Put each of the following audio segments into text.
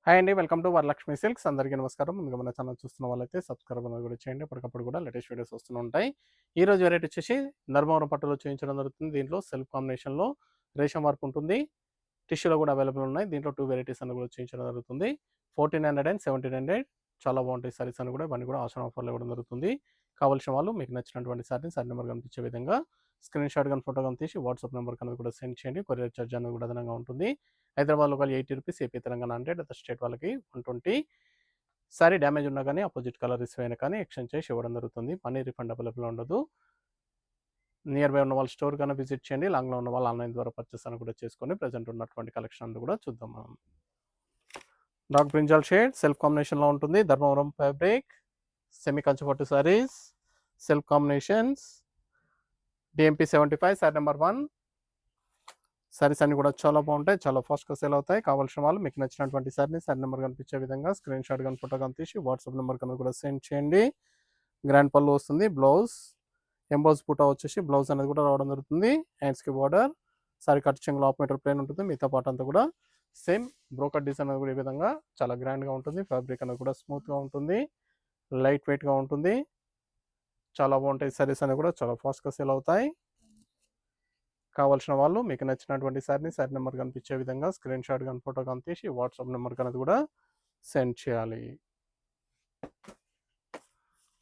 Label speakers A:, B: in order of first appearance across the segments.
A: Hi అండి. Welcome to Varalakshmi silks. అందరికీ నమస్కారం. ముందుగా మన ఛానల్ చూస్తున్న వాళ్ళైతే సబ్స్క్రైబ్ అనేది కూడా చేయండి. అప్పటికప్పుడు కూడా లేటెస్ట్ వీడియోస్ వస్తూనే ఉంటాయి. ఈరోజు వెరైటీ వచ్చేసి ధర్మవరం పట్టులో చూపించడం జరుగుతుంది. దీంట్లో సెల్ఫ్ కాంబినేషన్‌లో రేషం వర్క్ ఉంటుంది. టిష్యూలో కూడా అవైలబుల్ ఉన్నాయి. దీంట్లో 2 వెరైటీస్ అని కూడా చూపించడం జరుగుతుంది. 1400 అండ్ 1700 చాలా బాగుంటాయి సారీస్ అని కూడా ఇవన్నీ కూడా ఆషాఢం ఆఫర్‌లో ఇవ్వడం జరుగుతుంది. కావాల్సిన వాళ్ళు మీకు నచ్చినటువంటి సారీని సారీ నెంబర్ కనిపించే విధంగా స్క్రీన్ షాట్ గాని, ఫోటో గాని తీసి వాట్సాప్ నెంబర్‌కి అనేది కూడా సెండ్ చేయండి. కొరియర్ చార్జ్ అనేది కూడా అదనంగా ఉంటుంది. హైదరాబాద్‌లో ఒక రూ. 80, ఏపీ, తెలంగాణ 100, అదర్ స్టేట్ వాళ్ళకి 120. సారీ డ్యామేజ్ ఉన్నా కానీ అపోజిట్ కలర్ రిసీవ్ అయినా కానీ ఎక్స్చేంజ్ చేసి ఇవ్వడం జరుగుతుంది. మనీ రిఫండ్ అవైలబుల్ ఉండదు. నియర్ బై ఉన్న వాళ్ళు స్టోర్ కన్నా విజిట్ చేయండి. లాంగ్‌లో ఉన్న వాళ్ళు ఆన్‌లైన్ ద్వారా పర్చేస్ అని కూడా చేసుకొని ప్రెజెంట్ ఉన్నటువంటి కలెక్షన్ అంతా కూడా చూద్దాం మనం. డార్క్ బ్రింజాల్ షేడ్ సెల్ఫ్ కాంబినేషన్‌లో ఉంటుంది. ధర్మవరం ఫ్యాబ్రిక్ సెమీ కంచి పట్టు saris self combinations DMP 75 sorry number 1. Saris అన్ని కూడా చాలా బాగుంటాయి. చాలా ఫాస్ట్‌గా సేల్ అవుతాయి. కావాల్సిన వాళ్ళు మీకు నచ్చినటువంటి సారీని సారీ నెంబర్ కనిపించే విధంగా స్క్రీన్ షాట్ గాని, ఫోటో గాని తీసి వాట్సాప్ నెంబర్ కన్నా కూడా సెండ్ చేయండి. గ్రాండ్ పళ్ళు వస్తుంది. బ్లౌజ్ ఎంబోస్ బూటా వచ్చేసి బ్లౌజ్ అనేది కూడా రావడం జరుగుతుంది. హ్యాండ్స్‌కి బార్డర్ సారీ కట్ చెంగులో హాఫ్ మీటర్ ప్లెయిన్ ఉంటుంది. మిగతా పార్ట్ అంతా కూడా సేమ్ బ్రోకట్ డిజైన్ అనేది కూడా ఈ విధంగా చాలా గ్రాండ్‌గా ఉంటుంది. ఫ్యాబ్రిక్ అనేది కూడా స్మూత్‌గా ఉంటుంది. లైట్ వెయిట్‌గా ఉంటుంది. చాలా బాగుంటాయి. సారీస్ అనేవి కూడా చాలా ఫాస్ట్‌గా సేల్ అవుతాయి. కావాల్సిన వాళ్ళు మీకు నచ్చినటువంటి సారీని సారీ నెంబర్ కనిపించే విధంగా స్క్రీన్ షాట్ కానీ ఫోటో కానీ తీసి వాట్సాప్ నెంబర్ అనేది కూడా సెండ్ చేయాలి.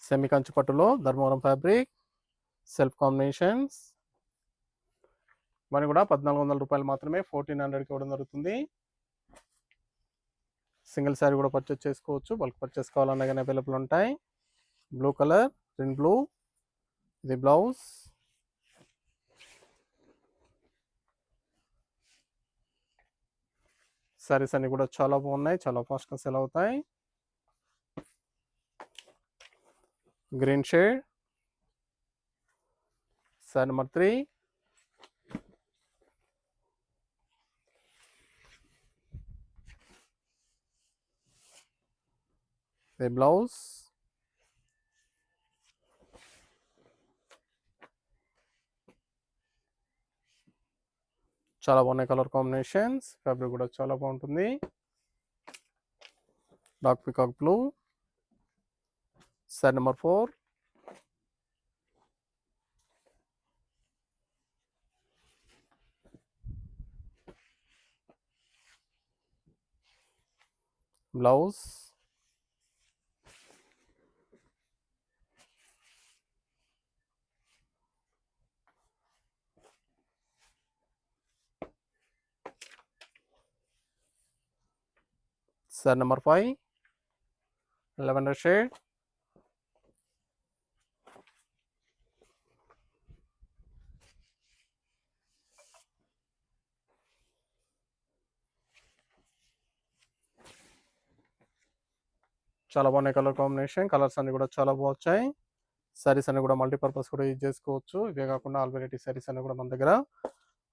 A: సెమీ కంచి పట్టులో ధర్మవరం ఫ్యాబ్రిక్ సెల్ఫ్ కాంబినేషన్స్ ఇవన్నీ కూడా రూ. 1400 మాత్రమే 1400కి ఇవ్వడం జరుగుతుంది. సింగిల్ శారీ కూడా పర్చేస్ చేసుకోవచ్చు. బల్క్ పర్చేస్ కావాలన్నా కానీ అవైలబుల్ ఉంటాయి. బ్లూ కలర్ గ్రీన్ బ్లూ ఇది బ్లౌజ్. సారీస్ అన్ని కూడా చాలా బాగున్నాయి. చాలా ఫాస్ట్‌గా సేల్ అవుతాయి. Green shade sari number 3. ఇది బ్లౌజ్. చాలా బాగున్నాయి కలర్ కాంబినేషన్స్. ఫ్యాబ్రిక్ కూడా చాలా బాగుంటుంది. Dark peacock blue sorry number 4. Blouse sari number 5 lavender shade. చాలా బాగున్నాయి కలర్ కాంబినేషన్. కలర్స్ అన్ని కూడా చాలా బాగున్నాయి. సారీస్ అన్ని కూడా మల్టీపర్పస్ కూడా యూజ్ చేసుకోవచ్చు. ఇవే కాకుండా ఆల్ వెరైటీ సారీస్ అన్ని కూడా మన దగ్గర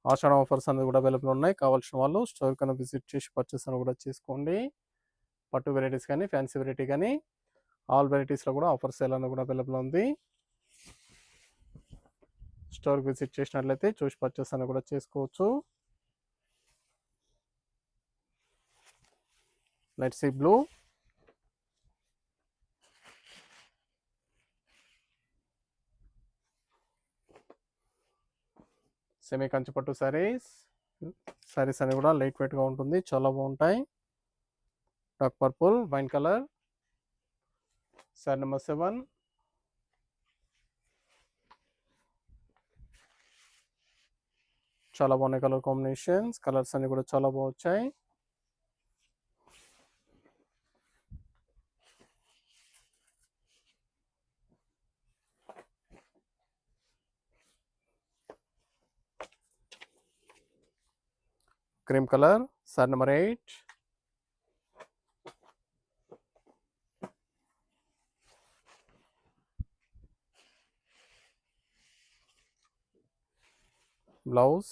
A: ఆషాఢం ఆఫర్స్ అనేది కూడా అవైలబుల్ ఉన్నాయి. కావాల్సిన వాళ్ళు స్టోర్ కన్నా విజిట్ చేసి పర్చేస్ అని కూడా చేసుకోండి. పట్టు వెరైటీస్ కానీ ఫ్యాన్సీ వెరైటీ కానీ ఆల్ వెరైటీస్లో కూడా ఆఫర్ సేల్ అనేది కూడా అవైలబుల్ ఉంది. స్టోర్కి విజిట్ చేసినట్లయితే చూసి పర్చేస్ అని కూడా చేసుకోవచ్చు. Light sea blue semi Kanchi పట్టు సారీస్. సారీస్ అని కూడా లైట్ వెయిట్గా ఉంటుంది. చాలా బాగుంటాయి. Dark purple wine colour sari number 7. చాలా బాగున్నాయి కలర్ కాంబినేషన్స్. కలర్స్ అన్ని కూడా చాలా బాగా వచ్చాయి. Cream colour sari number 8. Blouse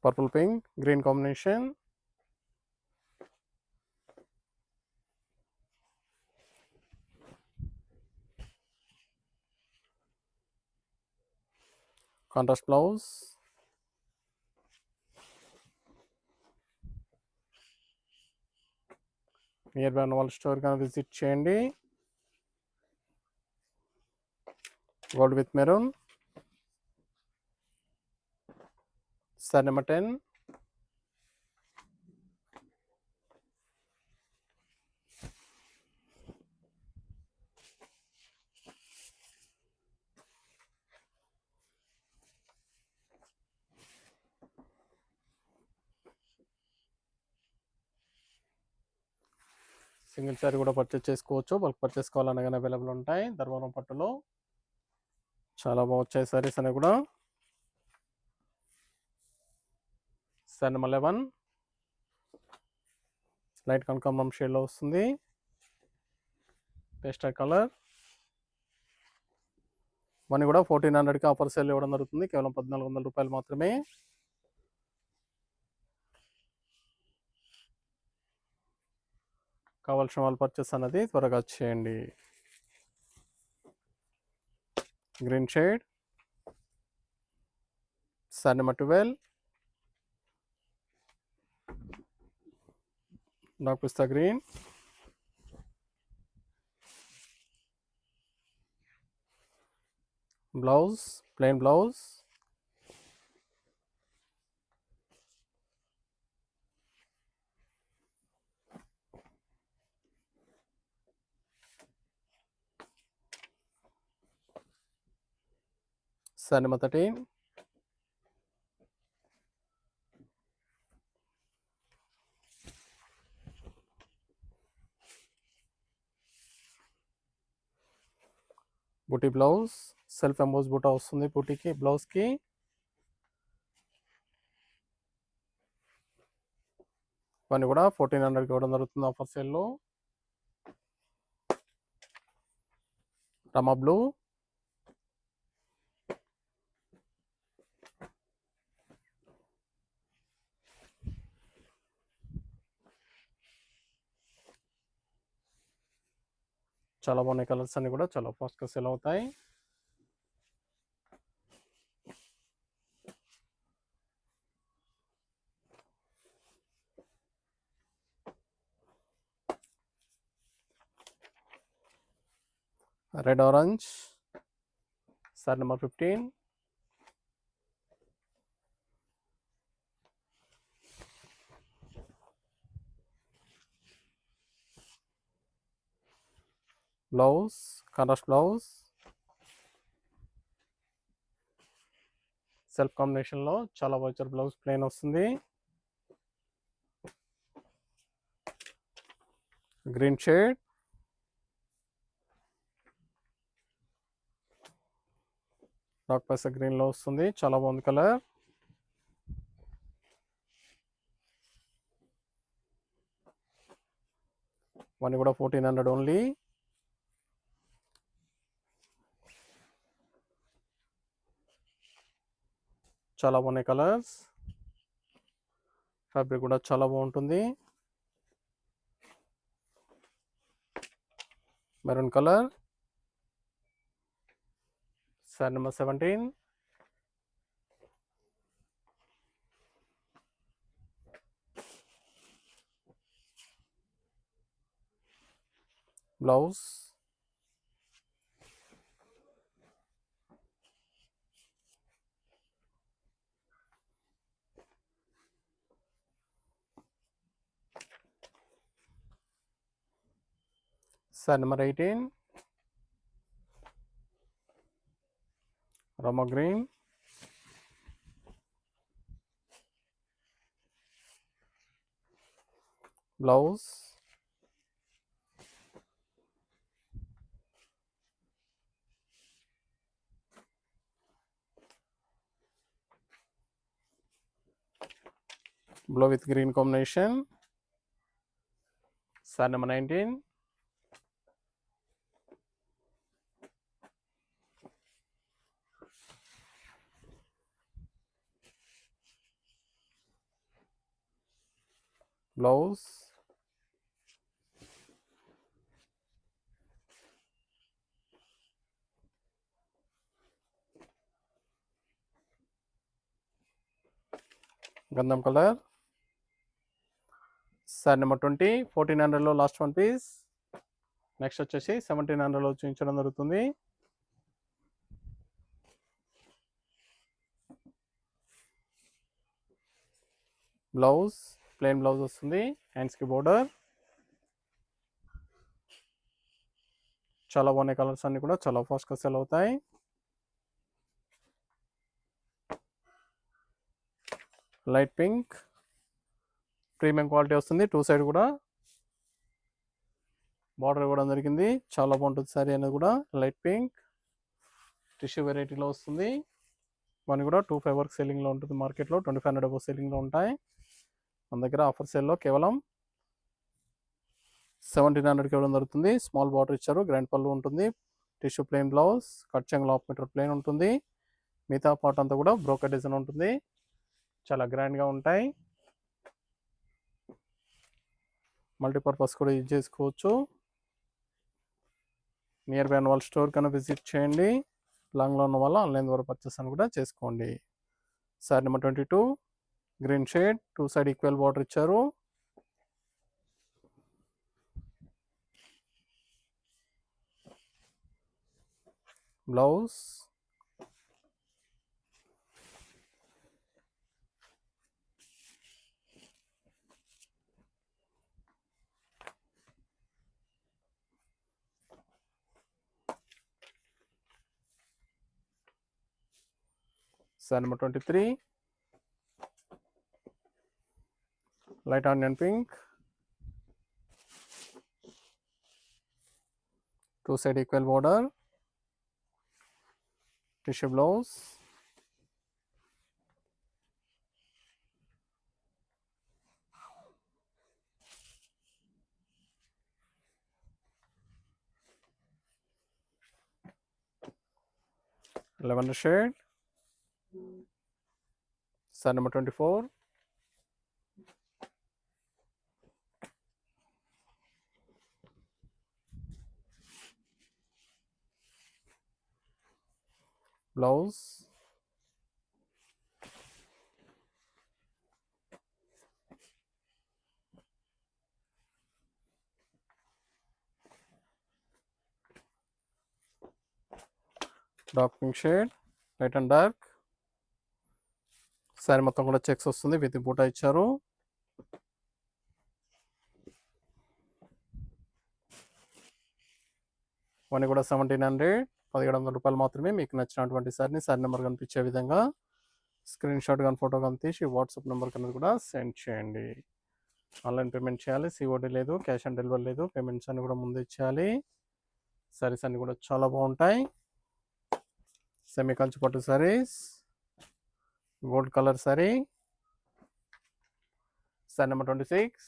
A: purple pink green combination. Contrast blouse. Near by ఉన్న వాళ్ళ స్టోర్ కానీ విజిట్ చేయండి. Gold with maroon. Sorry number 10. Single sorry కూడా పర్చేస్ చేసుకోవచ్చు. బల్క్ పర్చేస్ కావాలన్నా కానీ అవైలబుల్ ఉంటాయి. ధర్మవరం పట్టులో చాలా బాగా వచ్చాయి సారీస్ అనేవి కూడా. Sorry number 11. లైట్ కనకాంబరం షేడ్లో వస్తుంది. Pastel colour. ఇవన్నీ కూడా 1400కి ఆఫర్ సేల్ ఇవ్వడం జరుగుతుంది. కేవలం 1400 రూపాయలు మాత్రమే. కావాల్సిన వాళ్ళు పర్చేస్ అన్నది త్వరగా చేయండి. Green shade. Sari number 12. Dark pista green. Blouse plain blouse. Sari number 13. Buti blouse. Self emboss buta వస్తుంది బూటీకి బ్లౌజ్కి. ఇవన్నీ కూడా 1400కి ఇవ్వడం జరుగుతుంది ఆఫర్ సేల్లో. రమా బ్లూ. చాలా బాగున్నాయి కలర్స్ అన్ని కూడా చాలా ఫాస్ట్గా సేల్ అవుతాయి. Red orange. Sorry number 15. Blouse contrast blouse. Self కాంబినేషన్లో చాలా వైచర్ బ్లౌజ్ ప్లెయిన్ వస్తుంది. Green shade. డార్క్ పైసా గ్రీన్లో వస్తుంది. చాలా బాగుంది కలర్. ఇవన్నీ కూడా 1400 ఓన్లీ. చాలా బాగున్నాయి కలర్స్. ఫ్యాబ్రిక్ కూడా చాలా బాగుంటుంది. Maroon colour. Sari number 17. Blouse. Sari number 18. Rama green. Blouse. Blue with green combination. Sari number 19. Blouse. గంధం కలర్. సారీ నెంబర్ 20 1400లో లాస్ట్ వన్ పీస్. నెక్స్ట్ వచ్చేసి 1700లో చూపించడం జరుగుతుంది. బ్లౌజ్ ప్లెయిన్ బ్లౌజ్ వస్తుంది, హ్యాండ్స్కి బోర్డర్. చాలా బాగున్నాయి కలర్స్ అన్ని కూడా చాలా ఫాస్ట్గా సెల్ అవుతాయి. లైట్ పింక్ ప్రీమియం క్వాలిటీ వస్తుంది, టూ సైడ్ కూడా బార్డర్ ఇవ్వడం జరిగింది. చాలా బాగుంటుంది శారీ అనేది కూడా. లైట్ పింక్ టిష్యూ వెరైటీలో వస్తుంది. వన్ కూడా 25 వరకు సెల్లింగ్లో ఉంటుంది మార్కెట్లో, 2500 అబౌవ్ సెల్లింగ్లో ఉంటాయి. మన దగ్గర ఆఫర్ సేల్లో కేవలం 1700కి ఇవ్వడం జరుగుతుంది. స్మాల్ బార్డర్ ఇచ్చారు, గ్రాండ్ పళ్ళు ఉంటుంది, టిష్యూ ప్లెయిన్ బ్లౌజ్, కట్ చెంగుల్ హాఫ్ మీటర్ ప్లెయిన్ ఉంటుంది. మిగతా పార్ట్ అంతా కూడా బ్రోకెట్ డిజైన్ ఉంటుంది, చాలా గ్రాండ్గా ఉంటాయి. మల్టీపర్పస్ కూడా యూజ్ చేసుకోవచ్చు. నియర్ బై వాళ్ళ స్టోర్ కన్నా విజిట్ చేయండి. లాంగ్లో ఉన్న వల్ల ఆన్లైన్ ద్వారా పర్చేస్ అని కూడా చేసుకోండి. Sari number 22 green shade, two side equal border ఇచ్చారు. Blouse sari number 23 light onion pink, two side equal border, tissue blouse. Lavender shade. Sari number 24 blouse dark pink shade, light and dark. Sari మొత్తం కూడా చెక్స్ వస్తుంది, with బూటా ఇచ్చారు. One కూడా 1700, 1700 రూపాయలు మాత్రమే. మీకు నచ్చినటువంటి సారీని సారీ నెంబర్ కనిపించే విధంగా స్క్రీన్ షాట్ కానీ ఫోటో కానీ తీసి వాట్సాప్ నెంబర్ కన్నా కూడా సెండ్ చేయండి. ఆన్లైన్ పేమెంట్ చేయాలి, సిఓడి లేదు, క్యాష్ ఆన్ డెలివరీ లేదు. పేమెంట్స్ అన్ని కూడా ముందు ఇచ్చేయాలి. సారీస్ అన్ని కూడా చాలా బాగుంటాయి. సెమీ కంచి పట్టు saris, gold colour sorry. Sorry number 26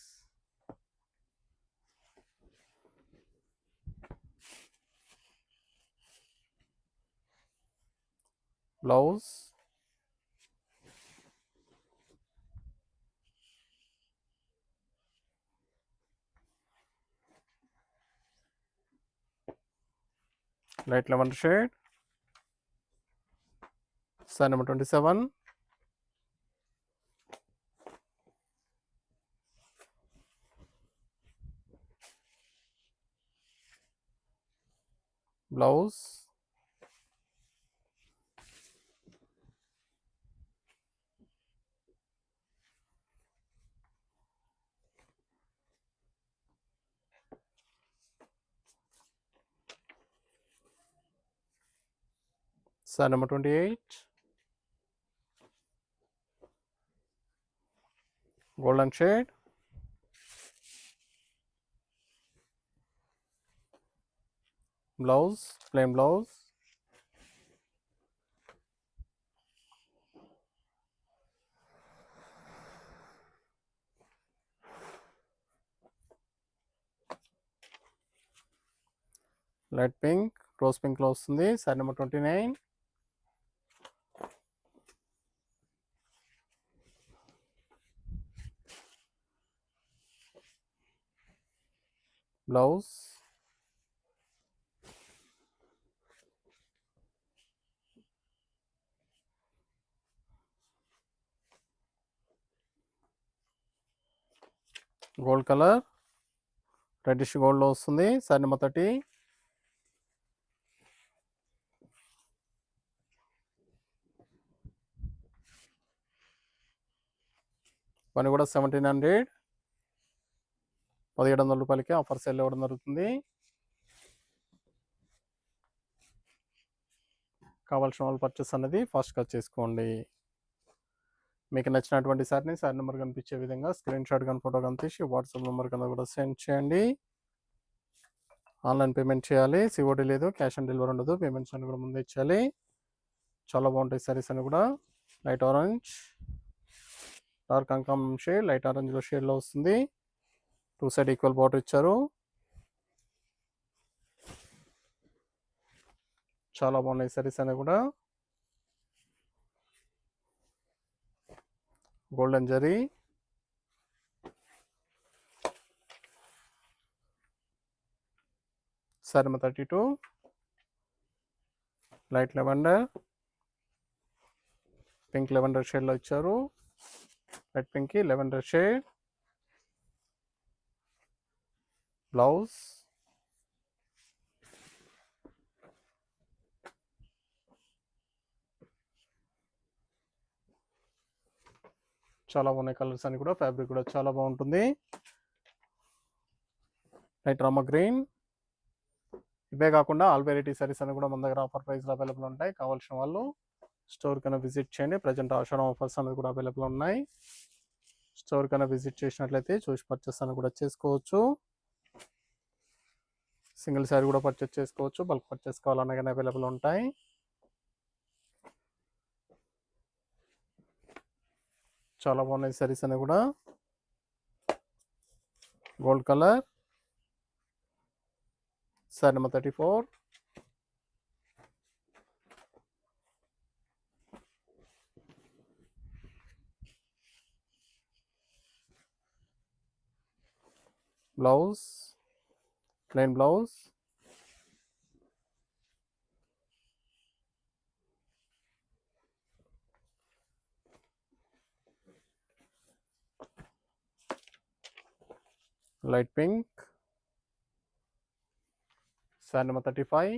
A: blouse light lemon shade. Sari number 27 blouse sari number 28 golden shade. Blouse plain blouse, light pink rose pink లో వస్తుంది. Sorry number 29 blouse gold colour reddish గోల్డ్లో వస్తుంది. Sorry number 30. ఇవన్నీ కూడా 1700, 1700 రూపాయలకి ఆఫర్ సేల్ ఇవ్వడం జరుగుతుంది. కావాల్సిన వాళ్ళు పర్చేస్ అనేది ఫాస్ట్గా చేసుకోండి. మీకు నచ్చినటువంటి సారీని సారీ నెంబర్ కనిపించే విధంగా స్క్రీన్ షాట్ కానీ ఫోటో కానీ తీసి వాట్సాప్ నెంబర్ కింద కూడా సెండ్ చేయండి. ఆన్లైన్ పేమెంట్ చేయాలి. సిఓడి లేదు, క్యాష్ ఆన్ డెలివరీ ఉండదు. పేమెంట్స్ అన్ని కూడా ముందే ఇచ్చేయాలి. చాలా బాగుంటాయి సారీస్ అన్ని కూడా. లైట్ ఆరెంజ్, డార్క్ అంకం షేడ్, లైట్ ఆరెంజ్లో షేడ్లో వస్తుంది. 2 సైడ్ ఈక్వల్ బార్డర్ ఇచ్చారు. చాలా బాగున్నాయి సారీస్ అన్ని కూడా. Golden zari, sorry number 32. Light lavender, pink lavender షేడ్లో ఇచ్చారు. Light pink lavender shade. Blouse, చాలా బాగున్నాయి కలర్స్ అన్ని కూడా. ఫ్యాబ్రిక్ కూడా చాలా బాగుంటుంది. Light Rama green. ఇవే కాకుండా ఆల్ వెరైటీ సారీస్ అని కూడా మన దగ్గర ఆఫర్ ప్రైస్లో అవైలబుల్ ఉంటాయి. కావాల్సిన వాళ్ళు స్టోర్ కన్నా విజిట్ చేయండి. ప్రజెంట్ ఆషాఢం ఆఫర్స్ అనేది కూడా అవైలబుల్ ఉన్నాయి. స్టోర్ కన్నా విజిట్ చేసినట్లయితే చూసి పర్చేస్ అని కూడా చేసుకోవచ్చు. సింగిల్ శారీ కూడా పర్చేస్ చేసుకోవచ్చు. బల్క్ పర్చేస్ కావాలన్నా కానీ అవైలబుల్ ఉంటాయి. చాలా బాగున్నాయి సారీస్ అని కూడా. Gold colour, sari number 34. Blouse, plain blouse. Light pink, sari number 35.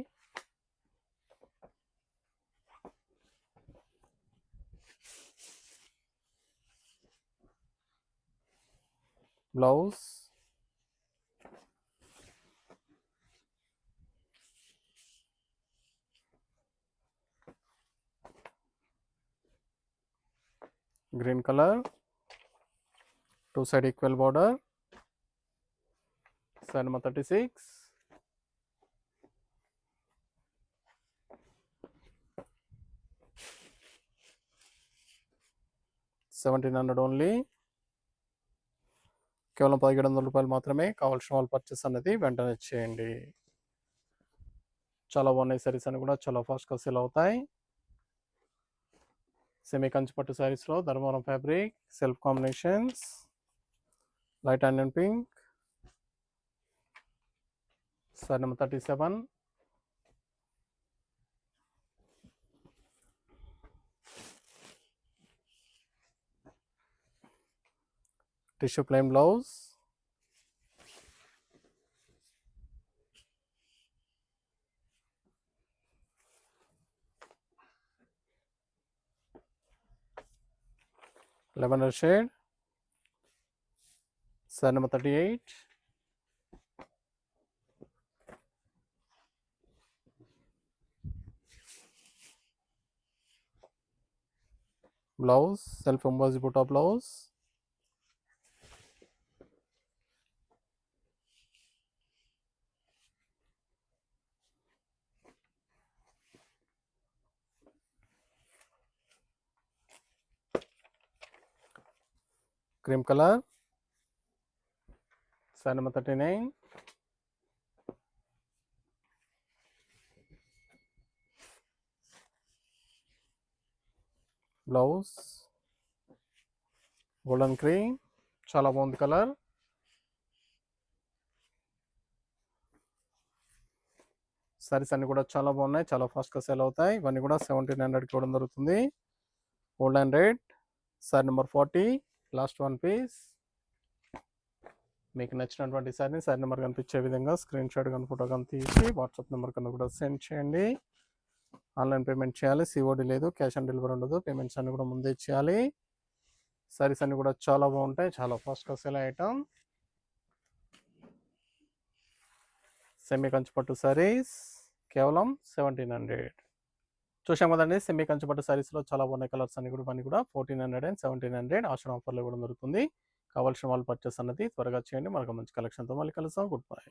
A: Blouse, green colour, 2 side equal border. Sorry number 36. $1700 only. కేవలం 1700 రూపాయలు మాత్రమే. కావాల్సిన వాళ్ళు పర్చేస్ అనేది వెంటనే చేయండి. చాలా బాగున్నాయి సారీస్ అని కూడా. చాలా ఫాస్ట్గా సేల్ అవుతాయి. సెమీ కంచిపట్టు శారీస్లో Dharmavaram fabric, self combinations, light onion pink. Sari number 37. Tissue plain blouse. Lavender shade. Sari number 38. Blouse, self emboss బుటా blouse. Cream colour, sari number 39. Blouse, golden cream. చాలా బాగుంది కలర్. సారీస్ అన్ని కూడా చాలా బాగున్నాయి. చాలా ఫాస్ట్గా సేల్ అవుతాయి. ఇవన్నీ కూడా 1700కి ఇవ్వడం జరుగుతుంది. Golden red. Sari number 40. Last one piece. మీకు నచ్చినటువంటి శారీని శారీ నెంబర్ కనిపించే విధంగా స్క్రీన్ షాట్ కానీ ఫోటో కానీ తీసి వాట్సాప్ నెంబర్ కన్నా కూడా సెండ్ చేయండి. ఆన్లైన్ పేమెంట్ చేయాలి. సిఓడి లేదు, క్యాష్ ఆన్ డెలివరీ ఉండదు. పేమెంట్స్ అన్ని కూడా ముందే చేయాలి. సారీస్ అన్ని కూడా చాలా బాగుంటాయి, చాలా ఫాస్ట్గా సేల్ ఐటమ్. సెమీ కంచిపట్టు సారీస్ కేవలం 1700. చూసాం కదండి, సెమీ కంచిపట్టు సారీస్లో చాలా బాగున్నాయి కలర్స్ అన్ని కూడా. 1400 అండ్ 1700 ఆషాఢం ఆఫర్లో కూడా దొరుకుతుంది. కావాల్సిన వాళ్ళు పర్చేస్ అన్నది త్వరగా చేయండి. మనకు మంచి కలెక్షన్తో మళ్ళీ కలుస్తాం. Good bye.